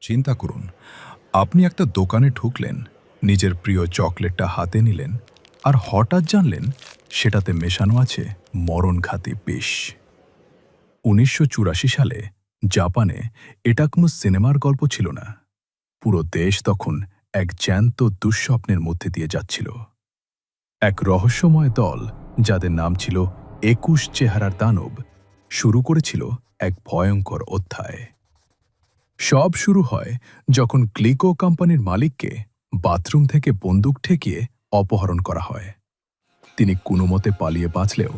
চিন্তা করুন, আপনি একটা দোকানে ঢুকলেন, নিজের প্রিয় চকলেটটা হাতে নিলেন, আর হঠাৎ জানলেন সেটাতে মেশানো আছে মরণঘাতী বিষ। ১৯৮৪ সালে জাপানে এটা কোনো সিনেমার গল্প ছিল না। পুরো দেশ তখন এক জ্যান্ত দুঃস্বপ্নের মধ্যে দিয়ে যাচ্ছিল। এক রহস্যময় দল, যাদের নাম ছিল ২১ চেহারার দানব, শুরু করেছিল এক ভয়ঙ্কর অধ্যায়। সব শুরু হয় যখন গ্লিকো কোম্পানির মালিককে বাথরুম থেকে বন্দুক ঠেকিয়ে অপহরণ করা হয়। তিনি কোনোমতে পালিয়ে বাঁচলেও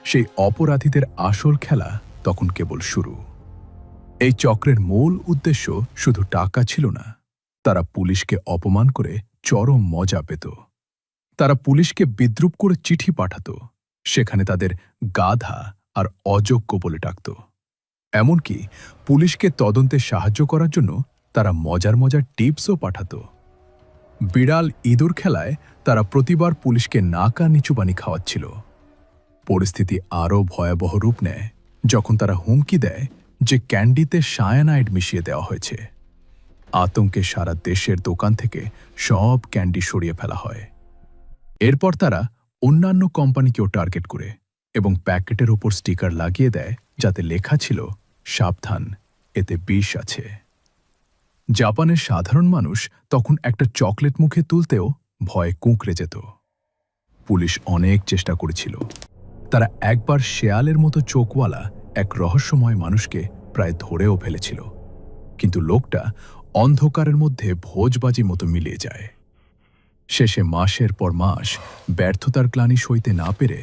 সেই অপরাধীদের আসল খেলা তখন কেবল শুরু। এই চক্রের মূল উদ্দেশ্য শুধু টাকা ছিল না, তারা পুলিশকে অপমান করে চরম মজা পেত। তারা পুলিশকে বিদ্রূপ করে চিঠি পাঠাত, সেখানে তাদের গাধা আর অযোগ্য বলে ডাকত। এমনকি পুলিশকে তদন্তে সাহায্য করার জন্য তারা মজার মজার টিপসও পাঠাত। বিড়াল ইঁদুর খেলায় তারা প্রতিবার পুলিশকে নাকা নিচু পানি খাওয়াচ্ছিল। পরিস্থিতি আরও ভয়াবহ রূপ নেয় যখন তারা হুমকি দেয় যে ক্যান্ডিতে সায়ানাইড মিশিয়ে দেওয়া হয়েছে। আতঙ্কে সারা দেশের দোকান থেকে সব ক্যান্ডি সরিয়ে ফেলা হয়। এরপর তারা অন্যান্য কোম্পানিকেও টার্গেট করে এবং প্যাকেটের ওপর স্টিকার লাগিয়ে দেয় যাতে লেখা ছিল, সাবধান, এতে বিষ আছে। জাপানের সাধারণ মানুষ তখন একটা চকলেট মুখে তুলতেও ভয়ে কুঁকড়ে যেত। পুলিশ অনেক চেষ্টা করেছিল। তারা একবার শেয়ালের মতো চোখওয়ালা এক রহস্যময় মানুষকে প্রায় ধরেও ফেলেছিল, কিন্তু লোকটা অন্ধকারের মধ্যে ভোজবাজি মতো মিলিয়ে যায়। শেষে মাসের পর মাস ব্যর্থতার গ্লানি সইতে না পেরে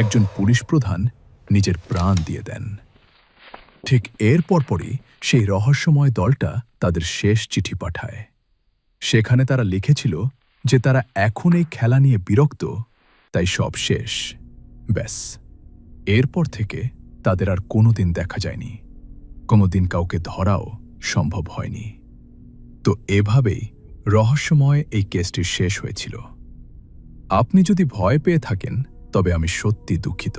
একজন পুলিশ প্রধান নিজের প্রাণ দিয়ে দেন। ঠিক এর পরপরই সেই রহস্যময় দলটা তাদের শেষ চিঠি পাঠায়। সেখানে তারা লিখেছিল যে তারা এখন এই খেলা নিয়ে বিরক্ত, তাই সব শেষ। ব্যাস, এরপর থেকে তাদের আর কোনোদিন দেখা যায়নি, কোনোদিন কাউকে ধরাও সম্ভব হয়নি। তো এভাবেই রহস্যময় এই কেসটি শেষ হয়েছিল। আপনি যদি ভয় পেয়ে থাকেন তবে আমি সত্যি দুঃখিত।